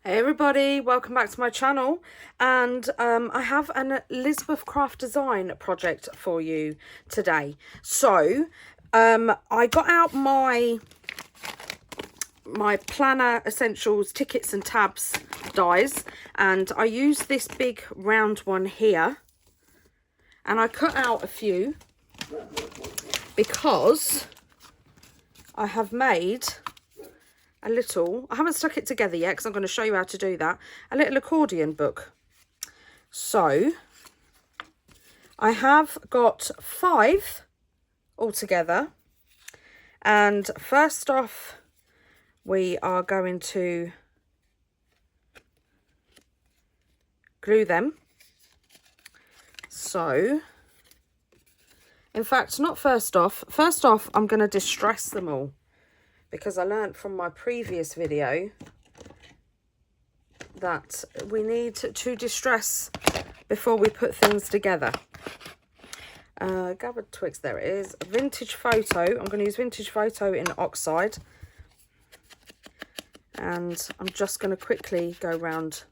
Hey everybody, welcome back to my channel, and I have an Elizabeth Craft design project for you today. So I got out my Planner Essentials tickets and tabs dies, and I used this big round one here, and I cut out a few because I have made a little, I haven't stuck it together yet because I'm going to show you how to do that, a little accordion book. So I have got 5 altogether, and first off we are going to glue them. So in fact, not first off I'm going to distress them all, because I learned from my previous video that we need to distress before we put things together. Gathered twigs, there it is. Vintage photo. I'm going to use vintage photo in oxide, and I'm just going to quickly go around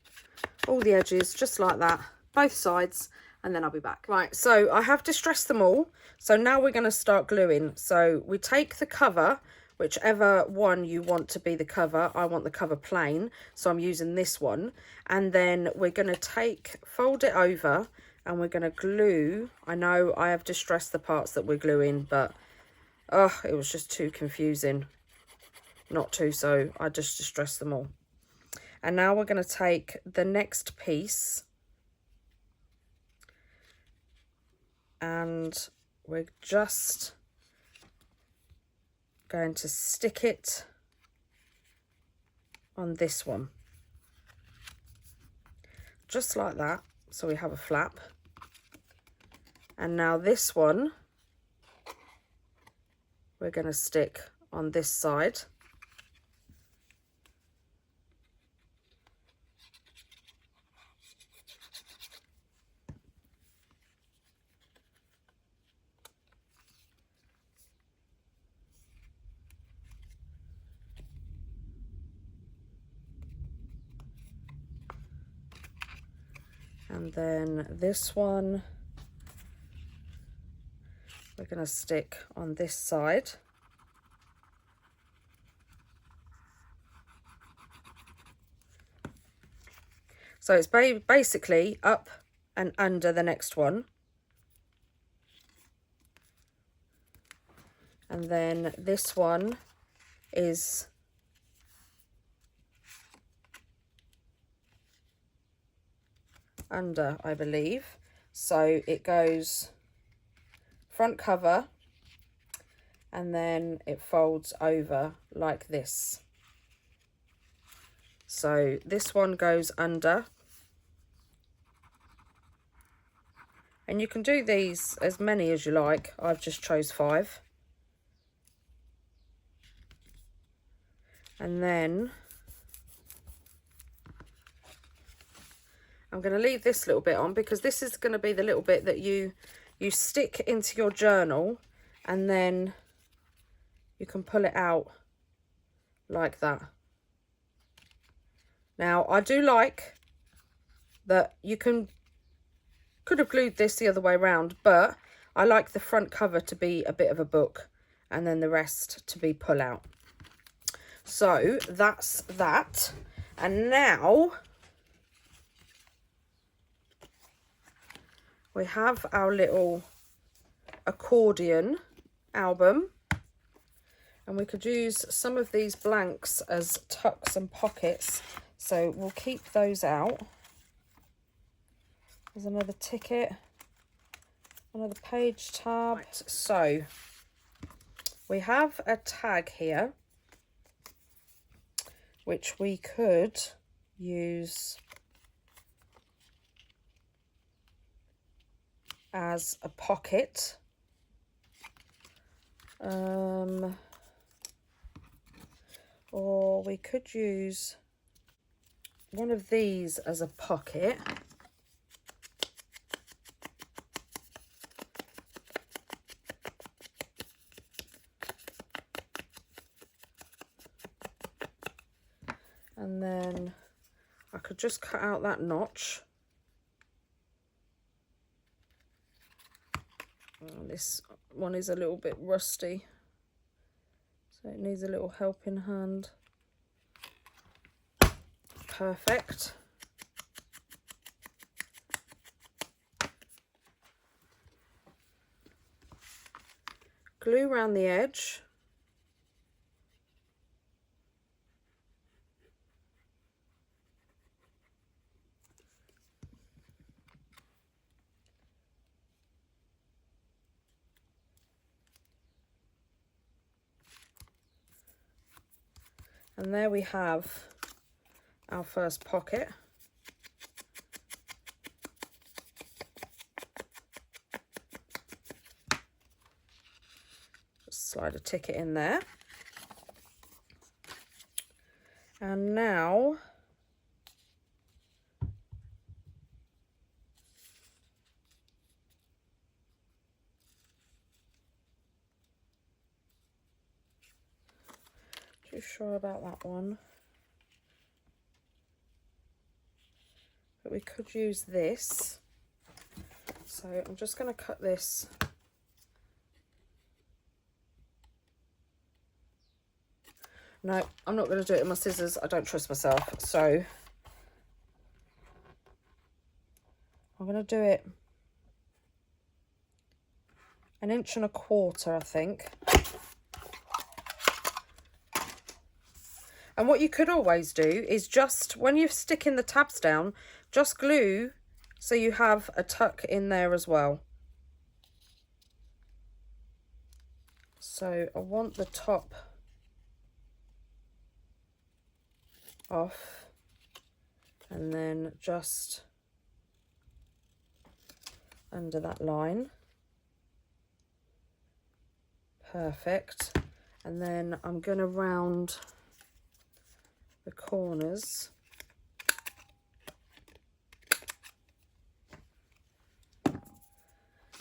all the edges just like that, both sides, and then I'll be back. Right, so I have distressed them all, so now we're going to start gluing. So we take the cover, whichever one you want to be the cover. I want the cover plain, so I'm using this one. And then we're going to fold it over, and we're going to glue. I know I have distressed the parts that we're gluing, but it was just too confusing not to, so I just distressed them all. And now we're going to take the next piece, and we're just going to stick it on this one, just like that, so we have a flap. And now this one we're going to stick on this side, and then this one we're going to stick on this side. So it's basically up and under the next one. And then this one is under, I believe. So it goes front cover, and then it folds over like this. So this one goes under, and you can do these as many as you like. I've just chose 5. And then I'm going to leave this little bit on, because this is going to be the little bit that you stick into your journal, and then you can pull it out like that. Now I do like that you could have glued this the other way around, but I like the front cover to be a bit of a book, and then the rest to be pull out. So that's that. And now we have our little accordion album, and we could use some of these blanks as tucks and pockets, so we'll keep those out. There's another ticket, another page tab. Right. So we have a tag here, which we could use as a pocket. Or we could use one of these as a pocket. And then I could just cut out that notch. This one is a little bit rusty, so it needs a little helping hand. Perfect. Glue around the edge. And there we have our first pocket. Just slide a ticket in there. And now too sure about that one, but we could use this. So I'm just going to cut this no, I'm not going to do it with my scissors. I don't trust myself, so I'm going to do it 1.25 inches, I think. And what you could always do is just, when you're sticking the tabs down, just glue so you have a tuck in there as well. So I want the top off, and then just under that line. Perfect. And then I'm going to round the corners.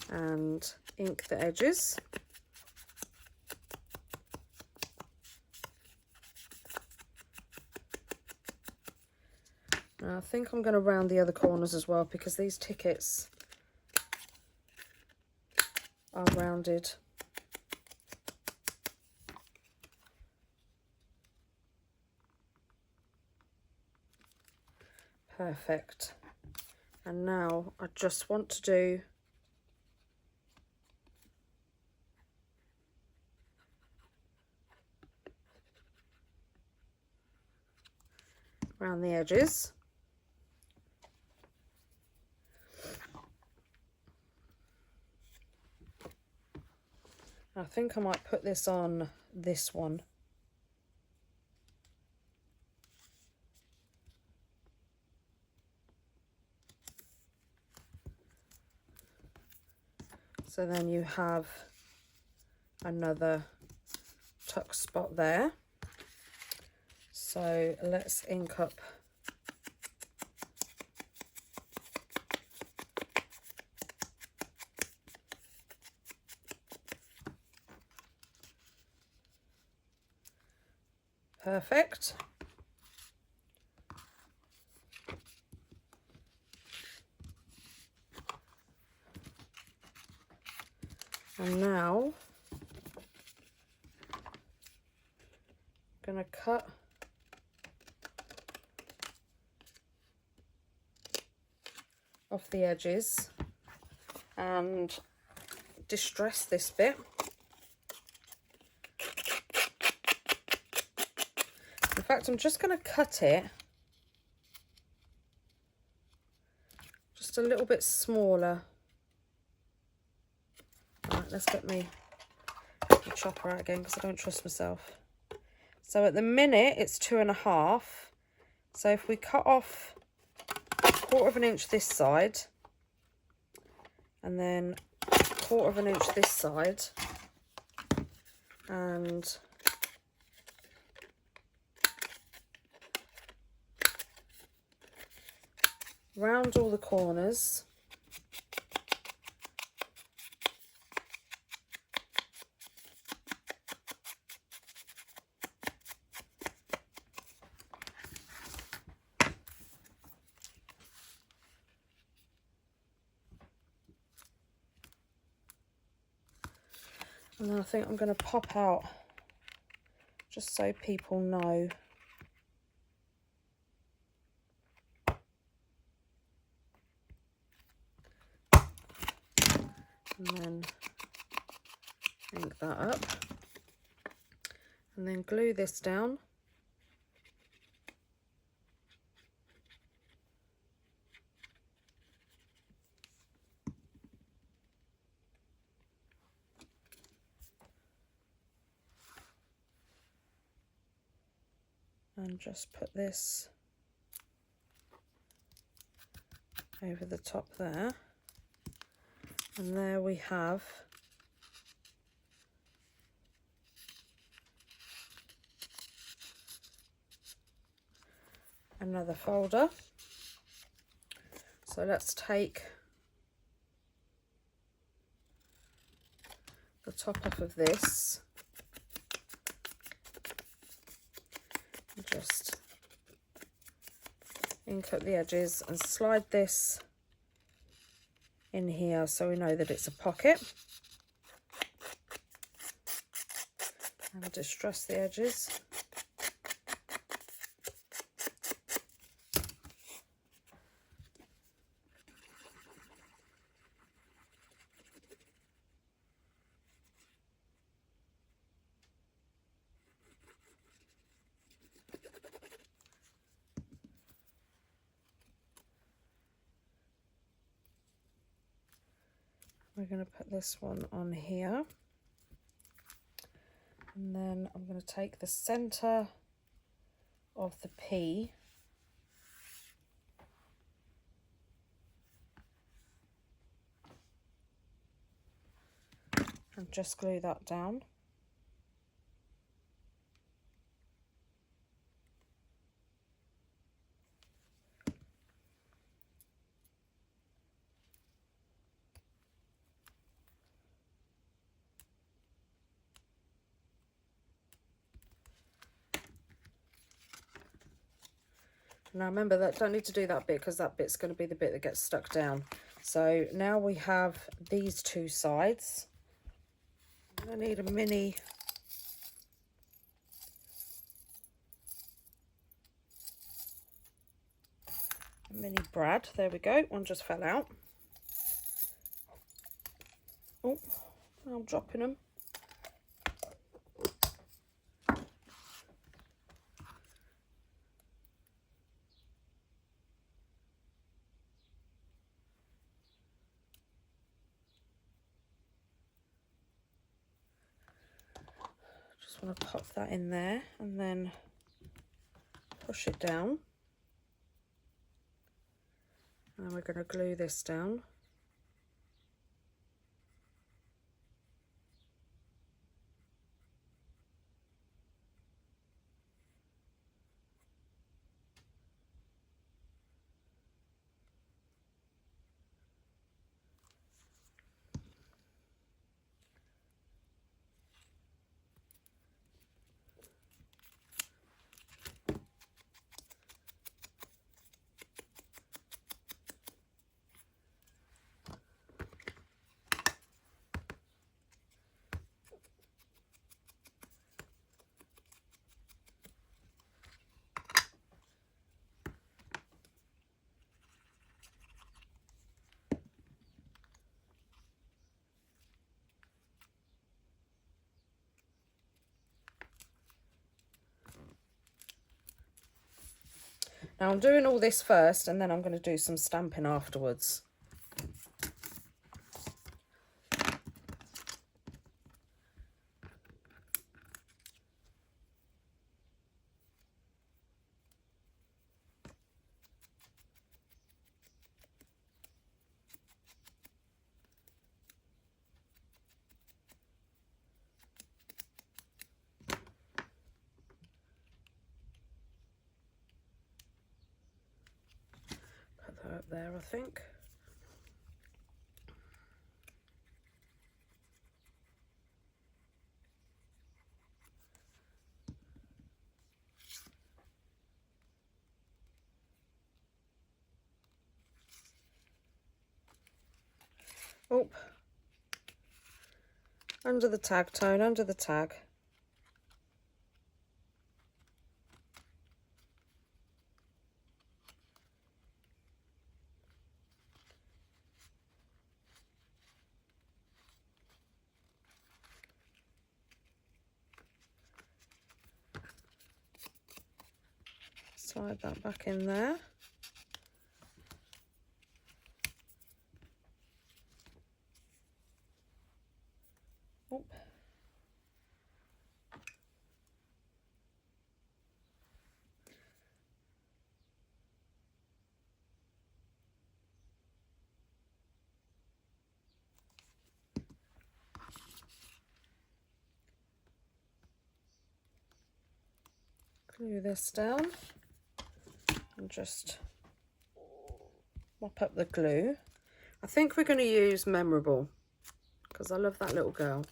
And ink the edges. Now I think I'm going to round the other corners as well, because these tickets are rounded. Perfect. And now I just want to do around the edges. I think I might put this on this one. So then you have another tuck spot there. So let's ink up perfect. And now I'm going to cut off the edges and distress this bit. In fact, I'm just going to cut it just a little bit smaller. Right, let's get me chopper out again because I don't trust myself. So at the minute it's 2.5. So if we cut off 1/4 inch this side and then 1/4 inch this side, and round all the corners. And then I think I'm going to pop out just so people know. And then ink that up. And then glue this down. And just put this over the top there. And there we have another folder. So let's take the top off of this and just ink up the edges and slide this in here so we know that it's a pocket, and distress the edges. We're going to put this one on here, and then I'm going to take the center of the P and just glue that down. Now remember that don't need to do that bit because that bit's going to be the bit that gets stuck down. So now we have these two sides. I need a mini brad. There we go. One just fell out. Oh, I'm dropping them. Just want to pop that in there and then push it down. And we're going to glue this down. Now I'm doing all this first and then I'm going to do some stamping afterwards. Up there, I think. Oh, Under the tag, Tone, under the tag. Slide that back in there. Oh. Glue this down and just mop up the glue. I think we're going to use Memorable because I love that little girl.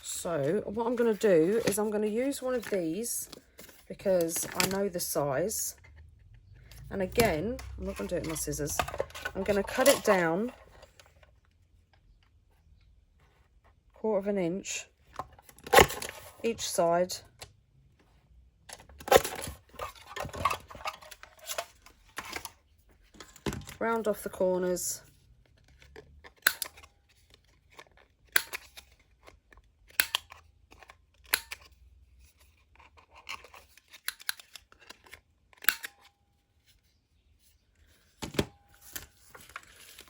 So what I'm going to do is I'm going to use one of these because I know the size. And again, I'm not going to do it with my scissors. I'm going to cut it down 1/4 inch each side. Round off the corners.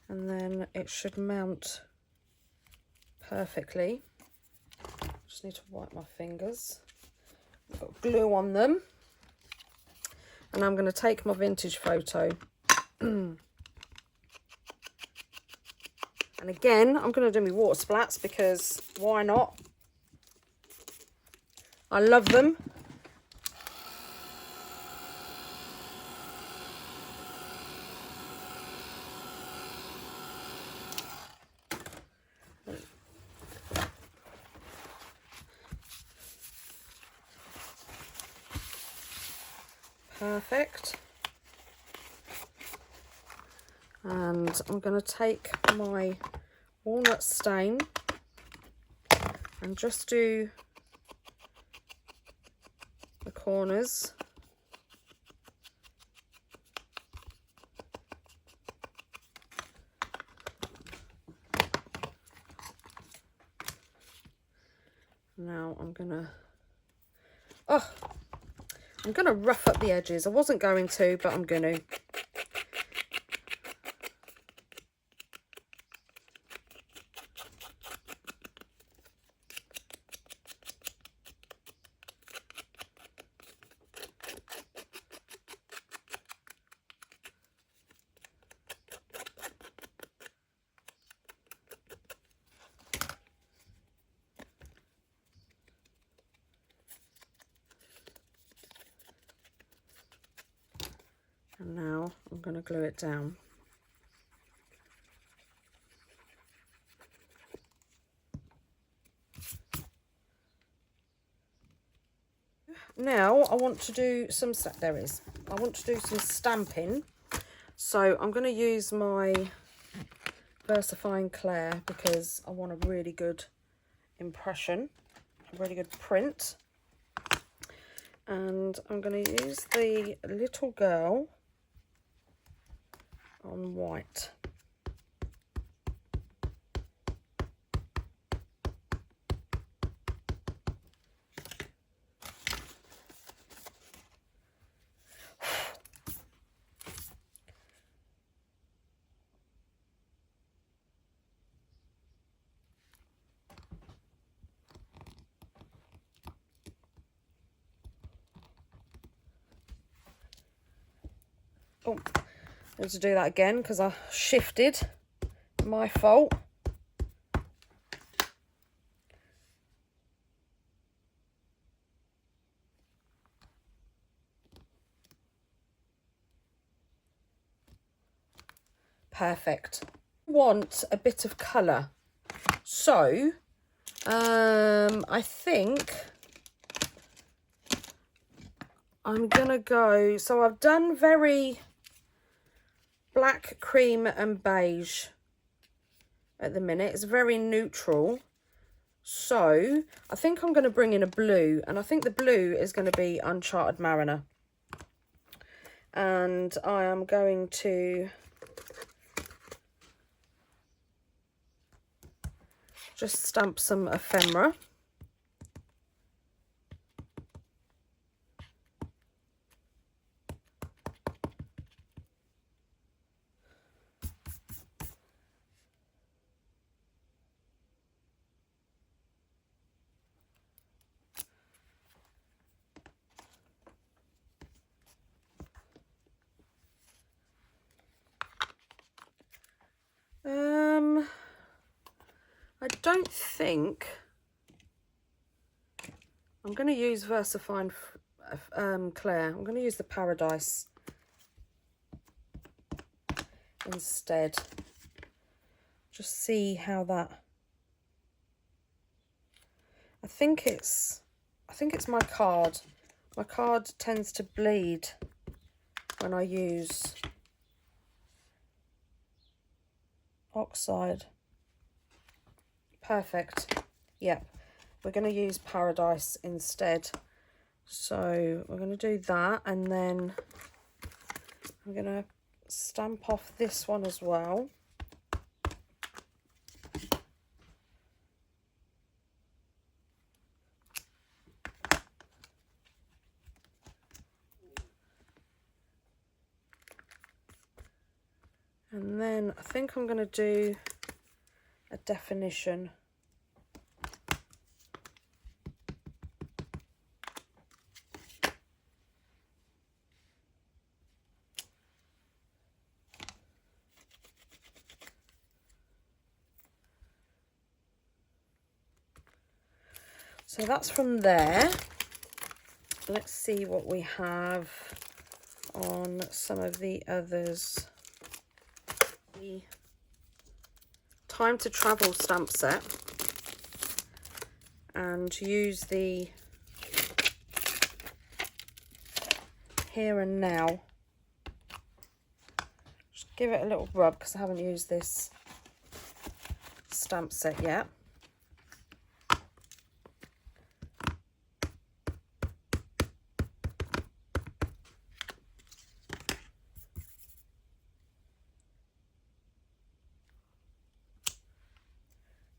And then it should mount perfectly. Just need to wipe my fingers. I've got glue on them. And I'm going to take my vintage photo. And again, I'm going to do my water splats because why not? I love them. Perfect. And I'm going to take my walnut stain and just do the corners. Now I'm going to rough up the edges. I wasn't going to, but I'm going to. And now I'm going to glue it down. Now I want to do some, there is, I want to do some stamping. So I'm going to use my VersaFine Claire because I want a really good impression, a really good print. And I'm going to use the little girl on white. Oh, I need to do that again because I shifted. My fault. Perfect. Want a bit of colour, so I think I'm gonna go. So I've done very black, cream and beige at the minute. It's very neutral. So I think I'm going to bring in a blue, and I think the blue is going to be Uncharted Mariner. And I am going to just stamp some ephemera. I don't think I'm going to use VersaFine Claire. I'm going to use the Paradise instead. Just see how that. I think it's my card. My card tends to bleed when I use oxide. Perfect. Yep. We're going to use Paradise instead. So we're going to do that, and then I'm going to stamp off this one as well. And then I think I'm going to do a definition. So that's from there. Let's see what we have on some of the others. The Time to Travel stamp set, and use the Here and Now. Just give it a little rub because I haven't used this stamp set yet.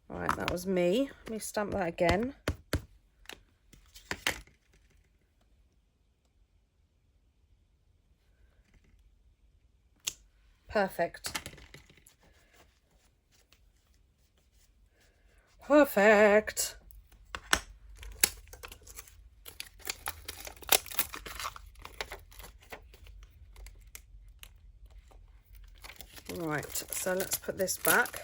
Right, that was me. Let me stamp that again. Perfect. Perfect. Right, so let's put this back.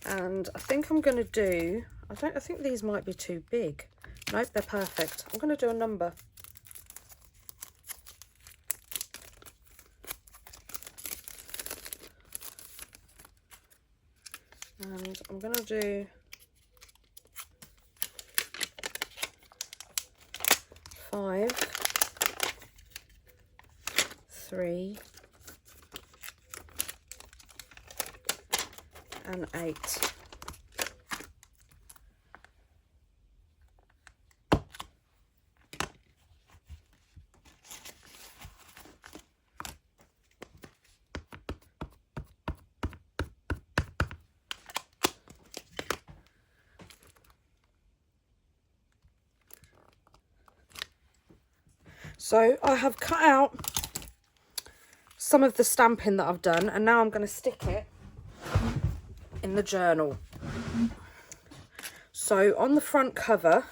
And I think I'm going to do, I think these might be too big. Nope, they're perfect. I'm going to do a number. And I'm going to do 5, 3, and 8. So I have cut out some of the stamping that I've done, and now I'm going to stick it in the journal. So on the front cover,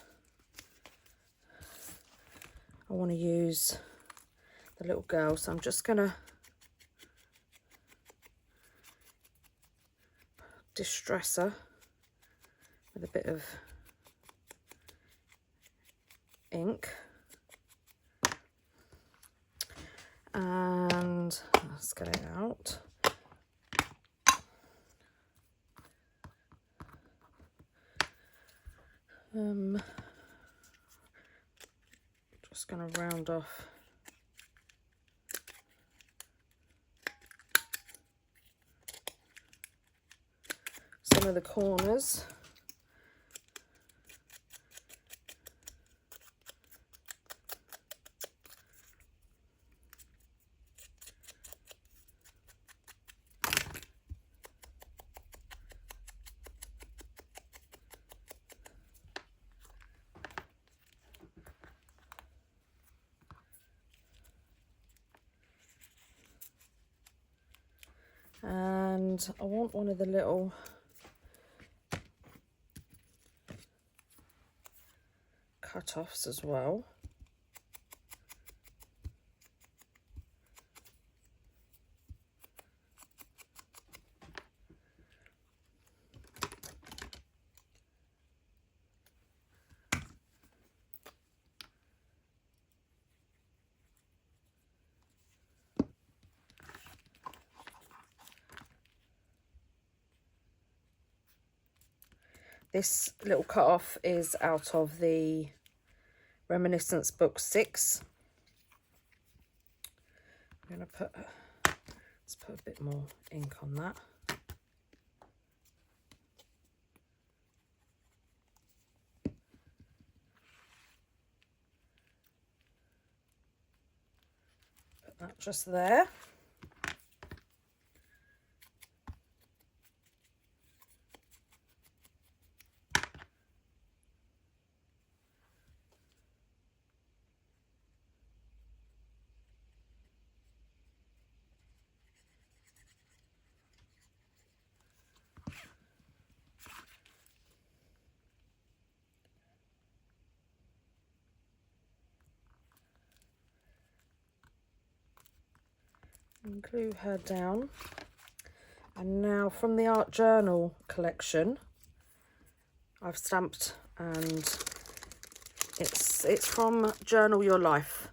I want to use the little girl, so I'm just going to distress her with a bit of ink. And let's get it out. just going to round off some of the corners. And I want one of the little cut-offs as well. This little cut-off is out of the Reminiscence book 6. I'm going to let's put a bit more ink on that. Put that just there. And glue her down. And now from the art journal collection, I've stamped, and it's from Journal Your Life.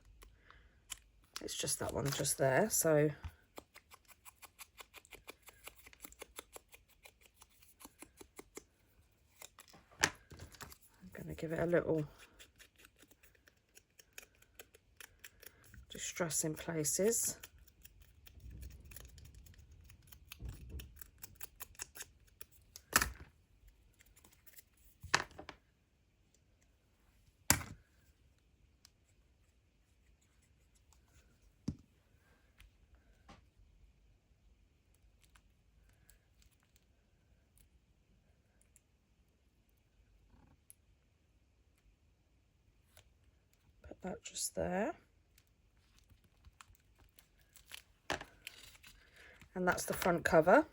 It's just that one just there, so I'm going to give it a little distress in places. That just there, and that's the front cover.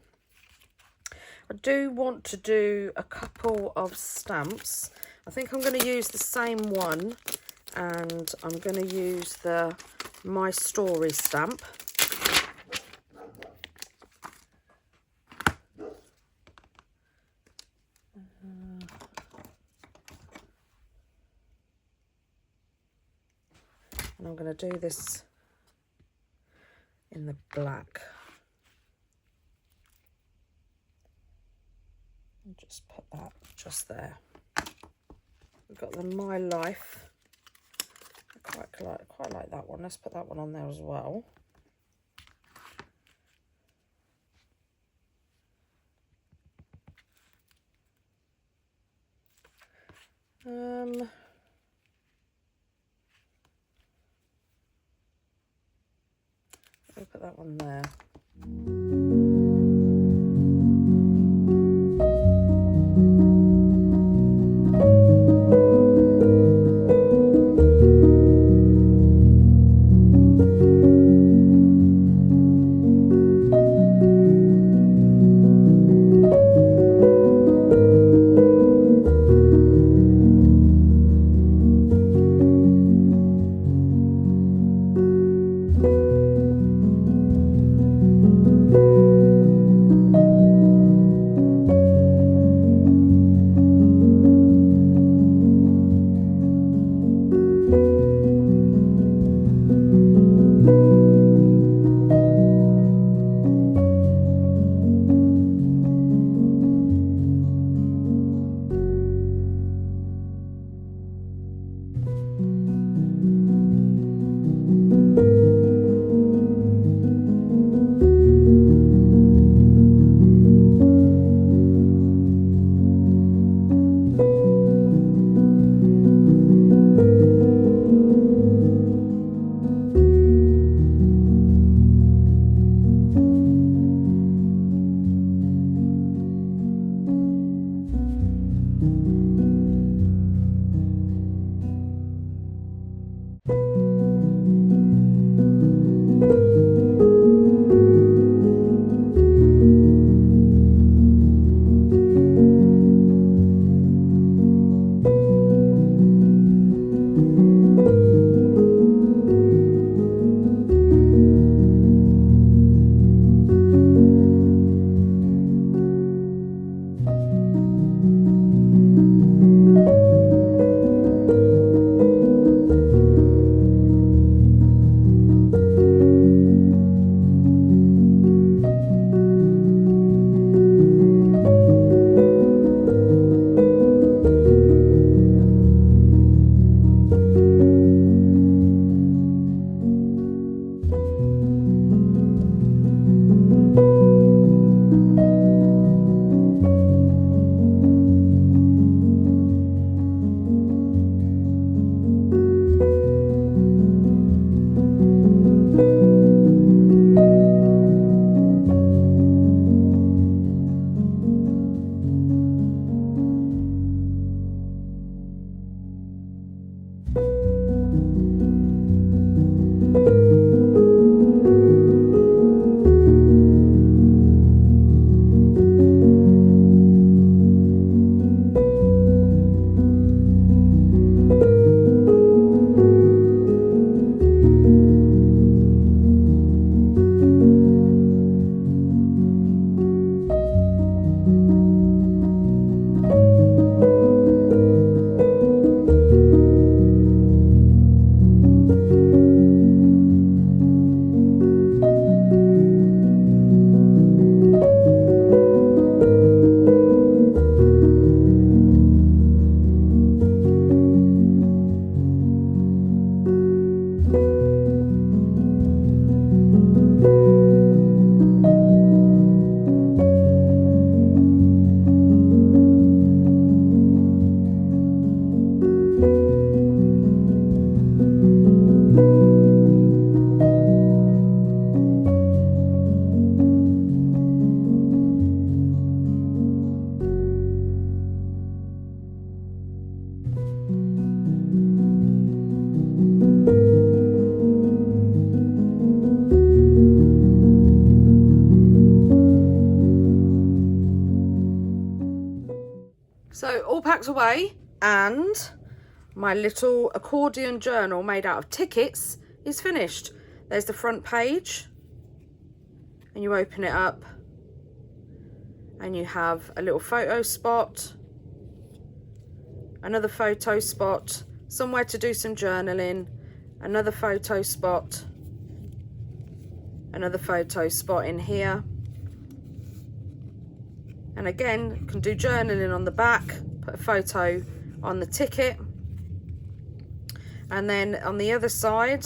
I do want to do a couple of stamps. I think I'm going to use the same one, and I'm going to use the My Story stamp. And I'm going to do this in the black. And just put that just there. We've got the My Life. I quite like that one. Let's put that one on there as well. I'll put that one there. So all packed away, and my little accordion journal made out of tickets is finished. There's the front page, and you open it up and you have a little photo spot, another photo spot, somewhere to do some journaling, another photo spot, another photo spot in here, and again you can do journaling on the back, put a photo on the ticket. And then on the other side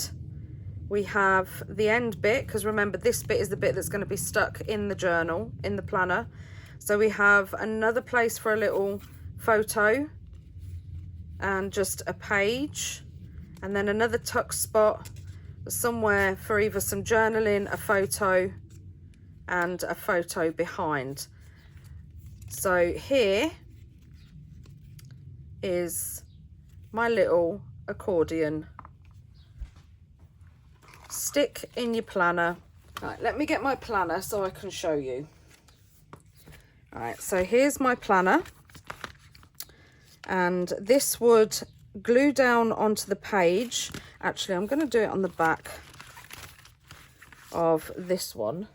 we have the end bit, because remember this bit is the bit that's going to be stuck in the journal, in the planner. So we have another place for a little photo and just a page, and then another tuck spot somewhere for either some journaling, a photo, and a photo behind. So here is my little accordion. Stick in your planner. Right, let me get my planner so I can show you. All right, so here's my planner, and this would glue down onto the page. Actually, I'm going to do it on the back of this one.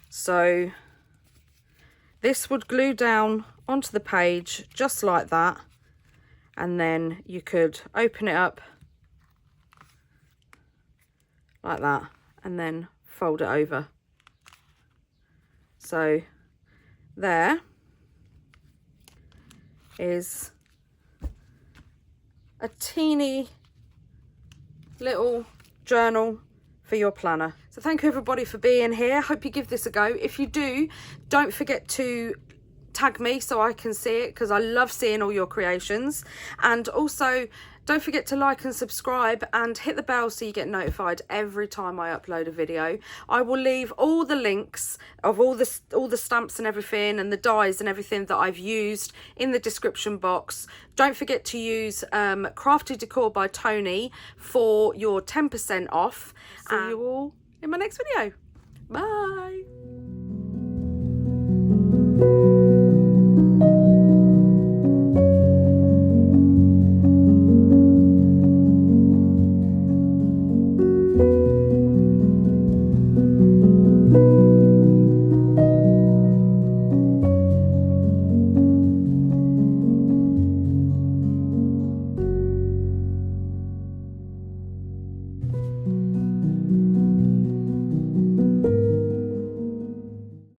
So this would glue down onto the page just like that, and then you could open it up like that and then fold it over. So there is a teeny little journal for your planner. So thank you everybody for being here. Hope you give this a go. If you do, don't forget to tag me so I can see it, because I love seeing all your creations. And also don't forget to like and subscribe and hit the bell so you get notified every time I upload a video. I will leave all the links of all the stamps and everything, and the dies and everything that I've used in the description box. Don't forget to use Crafty Decor by Toni for your 10% off. See you all in my next video.